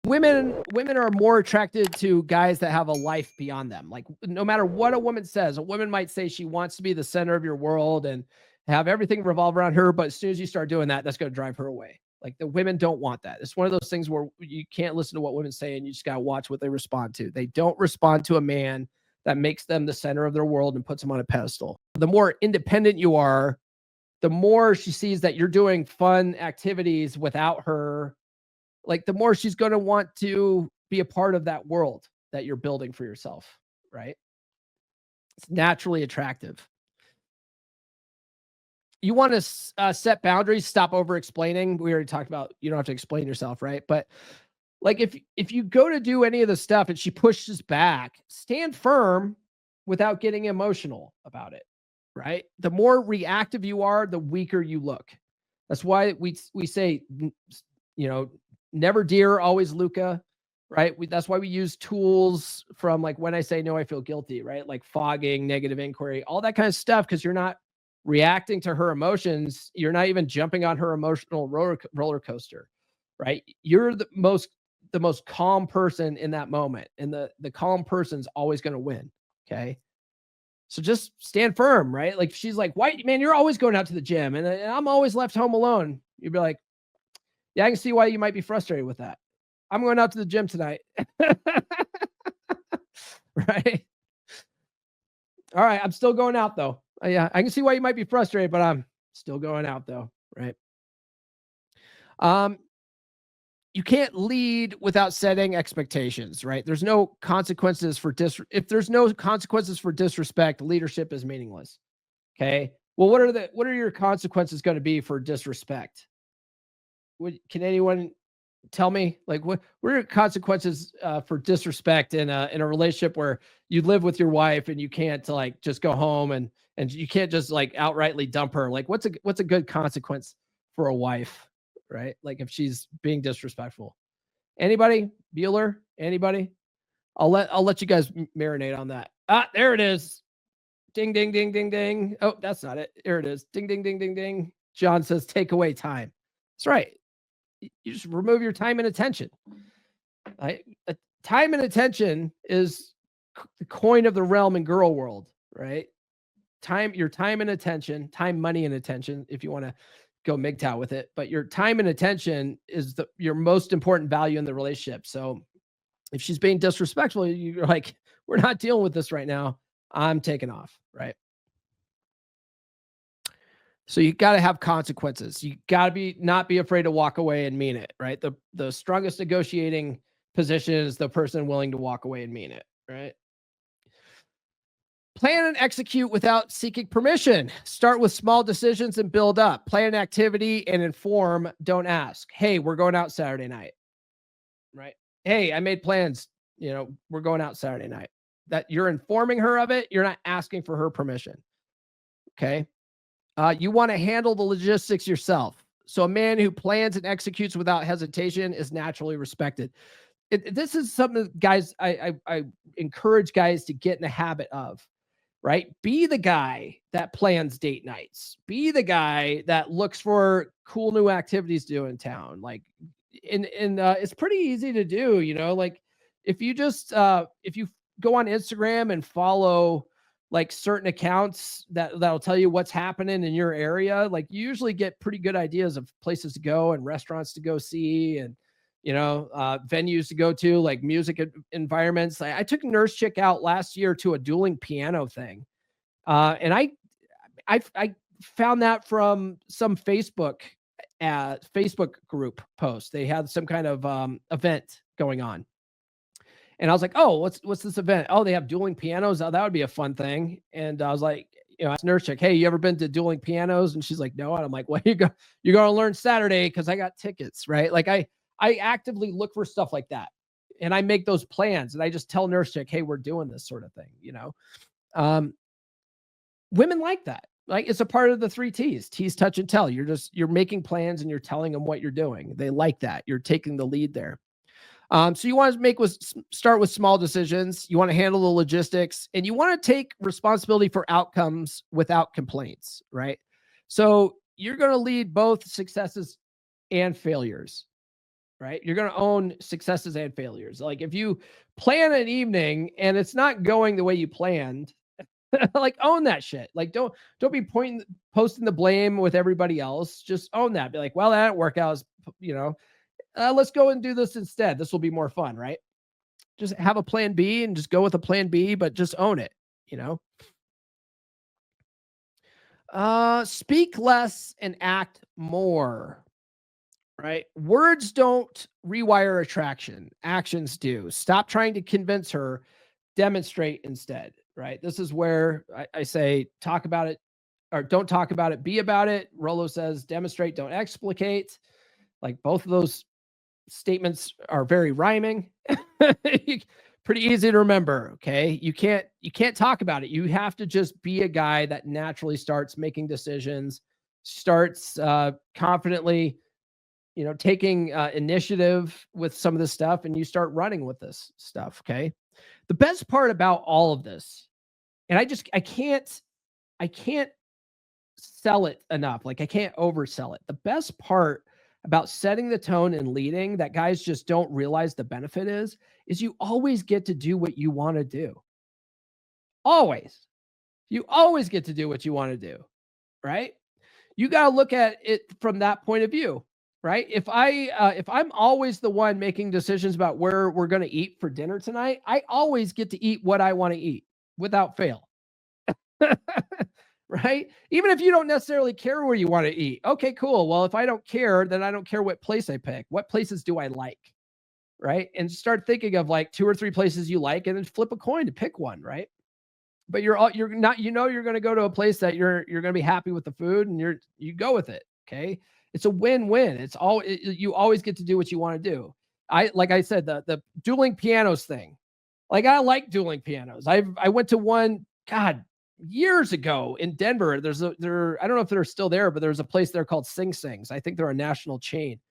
Women are more attracted to guys that have a life beyond them. Like, no matter what a woman says, a woman might say she wants to be the center of your world and have everything revolve around her, but as soon as you start doing that, that's going to drive her away. Like, the women don't want that. It's one of those things where you can't listen to what women say and you just got to watch what they respond to. They don't respond to a man that makes them the center of their world and puts them on a pedestal. The more independent you are, the more she sees that you're doing fun activities without her, like, the more she's going to want to be a part of that world that you're building for yourself, right? It's naturally attractive. You want to set boundaries, stop over explaining. We already talked about you don't have to explain yourself, right? But like, if you go to do any of the stuff and she pushes back, stand firm without getting emotional about it, right? The more reactive you are, the weaker you look. That's why we say, you know, never dear, always Luca, right? That's why we use tools from, like, when I say no, I feel guilty, right? Like fogging, negative inquiry, all that kind of stuff, because you're not reacting to her emotions. You're not even jumping on her emotional roller coaster, right? You're the most calm person in that moment, and the calm person's always going to win. Okay. So just stand firm, right? Like, she's like, "Why, man, you're always going out to the gym and I'm always left home alone." You'd be like, "Yeah, I can see why you might be frustrated with that. I'm going out to the gym tonight." Right? "All right, I'm still going out though. Yeah, I can see why you might be frustrated, but I'm still going out though." Right? Um, you can't lead without setting expectations, right? There's no consequences for if there's no consequences for disrespect, leadership is meaningless. Okay. Well, what are your consequences going to be for disrespect? Can anyone tell me, like, what are your consequences for disrespect in a relationship where you live with your wife and you can't, like, just go home and you can't just, like, outrightly dump her? Like, what's a good consequence for a wife, right? Like, if she's being disrespectful. Anybody? Bueller? Anybody? I'll let you guys marinate on that. Ah, there it is. Ding, ding, ding, ding, ding. Oh, that's not it. Here it is. Ding, ding, ding, ding, ding. John says, take away time. That's right. You just remove your time and attention. Right? Time and attention is the coin of the realm in girl world, right? Your time and attention, time, money, and attention, if you want to go MGTOW with it. But your time and attention is your most important value in the relationship. So if she's being disrespectful, you're like, "We're not dealing with this right now. I'm taking off," right? So you got to have consequences. You got to not be afraid to walk away and mean it, right? The strongest negotiating position is the person willing to walk away and mean it, right? Plan and execute without seeking permission. Start with small decisions and build up. Plan activity and inform, don't ask. "Hey, we're going out Saturday night." Right? "Hey, I made plans, we're going out Saturday night." That you're informing her of it, you're not asking for her permission. Okay? You want to handle the logistics yourself. So a man who plans and executes without hesitation is naturally respected. This is something that, guys, I encourage guys to get in the habit of, right? Be the guy that plans date nights. Be the guy that looks for cool new activities to do in town. Like, it's pretty easy to do, like, if you go on Instagram and follow, like, certain accounts that'll tell you what's happening in your area, like, you usually get pretty good ideas of places to go and restaurants to go see, and venues to go to, like music environments. I took Nurse Chick out last year to a dueling piano thing, and I found that from some Facebook group post. They had some kind of event going on, and I was like, "Oh, what's this event? Oh, they have dueling pianos. Oh, that would be a fun thing." And I was like, I asked Nurse Chick, "Hey, you ever been to dueling pianos?" And she's like, "No." And I'm like, "Well, you're gonna learn Saturday because I got tickets, right?" Like, I actively look for stuff like that, and I make those plans, and I just tell Nurse Chick, "Hey, we're doing this sort of thing." Um, Women like that. Like, it's a part of the three T's: tease, touch, and tell. You're making plans and you're telling them what you're doing. They like that. You're taking the lead there. So you want to start with small decisions. You want to handle the logistics, and you want to take responsibility for outcomes without complaints, right? So you're going to lead both successes and failures. right? You're going to own successes and failures. Like if you plan an evening and it's not going the way you planned, like own that shit. Like don't be posting the blame with everybody else. Just own that. Be like, well, that didn't work out. Let's go and do this instead. This will be more fun, right? Just have a plan B and just go with a plan B, but just own it, you know? Speak less and act more, right? Words don't rewire attraction. Actions do. Stop trying to convince her, demonstrate instead, right? This is where I say talk about it or don't talk about it, be about it. Rollo says demonstrate, don't explicate. Like both of those statements are very rhyming. Pretty easy to remember. Okay. You can't talk about it. You have to just be a guy that naturally starts making decisions, starts confidently, taking initiative with some of this stuff, and you start running with this stuff. Okay. The best part about all of this, and I can't sell it enough. Like I can't oversell it. The best part about setting the tone and leading that guys just don't realize the benefit is you always get to do what you want to do. Always. You always get to do what you want to do, right? You got to look at it from that point of view, right? If I'm always the one making decisions about where we're going to eat for dinner tonight, I always get to eat what I want to eat without fail. Right? Even if you don't necessarily care where you want to eat. Okay, cool. Well, if I don't care, then I don't care what place I pick. What places do I like? Right? And start thinking of like 2 or 3 places you like and then flip a coin to pick one, right? But you're not, you're going to go to a place that you're going to be happy with the food and you go with it. Okay? It's a win-win. You always get to do what you want to do. Like I said, the dueling pianos thing. Like I like dueling pianos. I went to one, God, years ago in Denver. I don't know if they're still there, but there's a place there called Sing Sings. I think they're a national chain.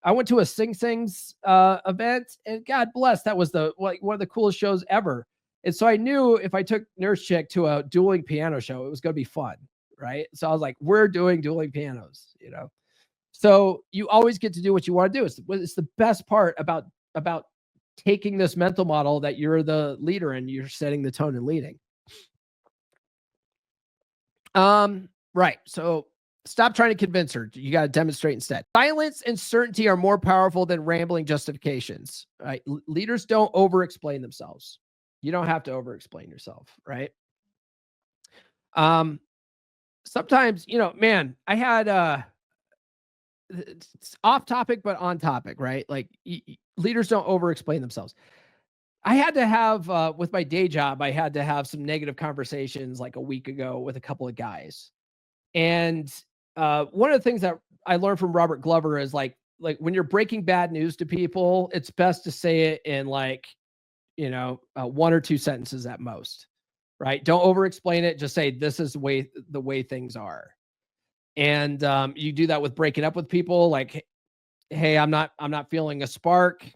I went to a Sing Sings event, and God bless, that was one of the coolest shows ever. And so I knew if I took Nurse Chick to a dueling piano show, it was going to be fun, right? So I was like, we're doing dueling pianos, So you always get to do what you want to do. It's the best part about taking this mental model that you're the leader and you're setting the tone and leading. Right. So stop trying to convince her. You got to demonstrate instead. Silence and certainty are more powerful than rambling justifications. Right. Leaders don't over-explain themselves. You don't have to over-explain yourself. Right. Sometimes, man, I had it's off topic, but on topic, right? Like leaders don't over-explain themselves. I had to have with my day job, I had to have some negative conversations like a week ago with a couple of guys. And one of the things that I learned from Robert Glover is like when you're breaking bad news to people, it's best to say it in like, 1 or 2 sentences at most, right? Don't over explain it. Just say, this is the way things are. And you do that with breaking up with people. Like, hey, I'm not feeling a spark.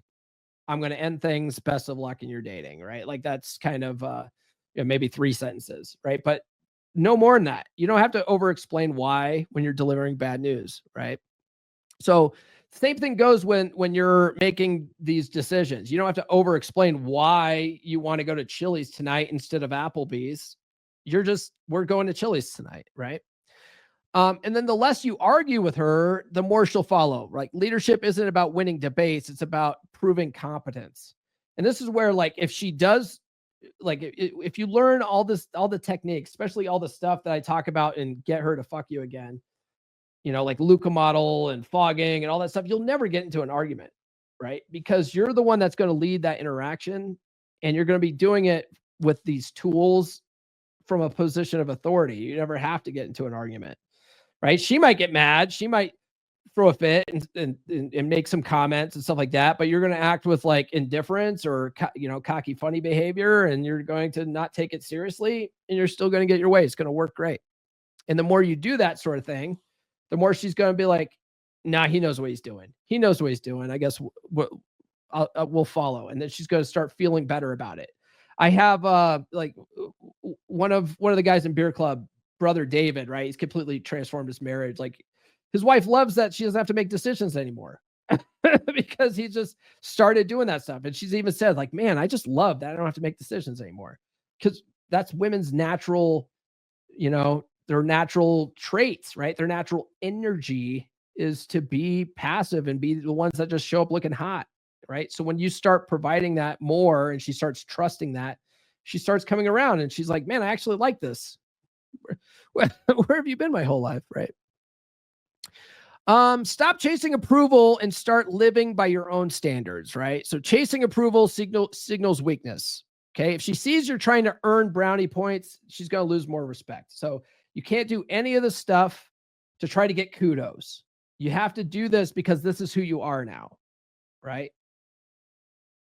I'm going to end things. Best of luck in your dating, right? Like that's kind of maybe 3 sentences, right? But no more than that. You don't have to over explain why when you're delivering bad news, right? So same thing goes when you're making these decisions. You don't have to over explain why you want to go to Chili's tonight instead of Applebee's. We're going to Chili's tonight, right? And then the less you argue with her, the more she'll follow. Right? Leadership isn't about winning debates; it's about proving competence. And this is where, like, if she does, like, if you learn all the techniques, especially all the stuff that I talk about, and get her to fuck you again, like Luca model and fogging and all that stuff, you'll never get into an argument, right? Because you're the one that's going to lead that interaction, and you're going to be doing it with these tools from a position of authority. You never have to get into an argument. Right? She might get mad. She might throw a fit and make some comments and stuff like that. But you're going to act with like indifference or, cocky, funny behavior, and you're going to not take it seriously, and you're still going to get your way. It's going to work great. And the more you do that sort of thing, the more she's going to be like, nah, he knows what he's doing. He knows what he's doing. I guess we'll follow. And then she's going to start feeling better about it. I have like one of the guys in beer club, brother David, right? He's completely transformed his marriage. Like his wife loves that she doesn't have to make decisions anymore. because he just started doing that stuff. And she's even said, like, man, I just love that I don't have to make decisions anymore. Because that's women's natural, their natural traits, right? Their natural energy is to be passive and be the ones that just show up looking hot, right? So when you start providing that more and she starts trusting that, she starts coming around and she's like, man, I actually like this. Where have you been my whole life, right? Stop chasing approval and start living by your own standards, right? So chasing approval signals weakness. Okay. If she sees you're trying to earn brownie points, she's going to lose more respect. So you can't do any of the stuff to try to get kudos. You have to do this because this is who you are now, right?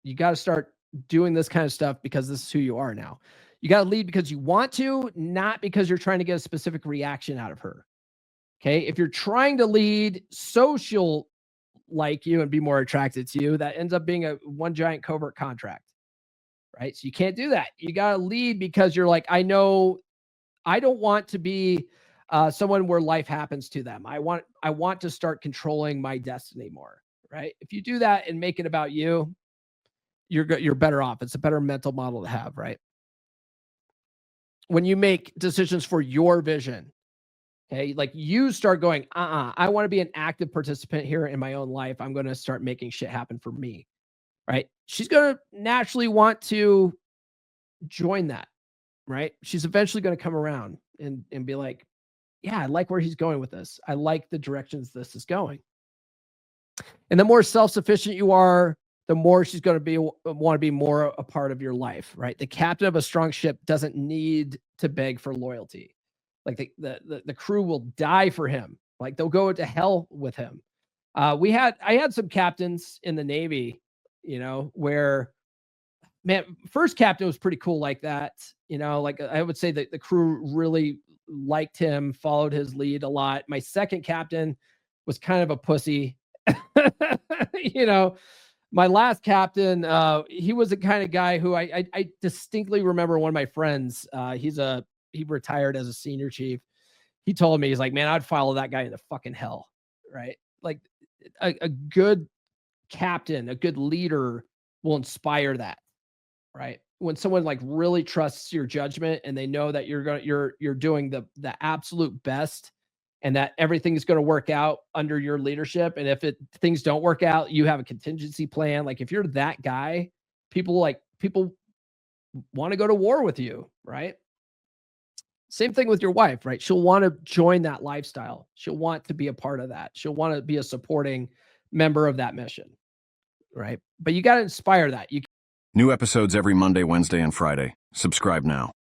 You got to start doing this kind of stuff because this is who you are now. You got to lead because you want to, not because you're trying to get a specific reaction out of her. Okay. If you're trying to lead, so she'll like you and be more attracted to you, that ends up being a one giant covert contract. Right. So you can't do that. You got to lead because you're like, I know I don't want to be someone where life happens to them. I want to start controlling my destiny more. Right. If you do that and make it about you, you're better off. It's a better mental model to have. Right. When you make decisions for your vision, okay, like you start going, I want to be an active participant here in my own life. I'm going to start making shit happen for me. Right. She's going to naturally want to join that. Right. She's eventually going to come around and be like, yeah, I like where he's going with this. I like the directions this is going. And the more self-sufficient you are, the more she's going to want to be more a part of your life. Right. The captain of a strong ship doesn't need to beg for loyalty. Like the crew will die for him. Like they'll go to hell with him. I had some captains in the Navy, where, man, first captain was pretty cool like that. Like I would say that the crew really liked him, followed his lead a lot. My second captain was kind of a pussy. My last captain, he was the kind of guy who I distinctly remember. One of my friends, he retired as a senior chief. He told me, he's like, man, I'd follow that guy into fucking hell. Right. Like a good captain, a good leader will inspire that. Right. When someone like really trusts your judgment and they know that you're doing the absolute best and that everything is going to work out under your leadership. And if things don't work out, you have a contingency plan. Like if you're that guy, people want to go to war with you. Right. Same thing with your wife, right? She'll want to join that lifestyle. She'll want to be a part of that. She'll want to be a supporting member of that mission, right? But you got to inspire that. New episodes every Monday, Wednesday, and Friday. Subscribe now.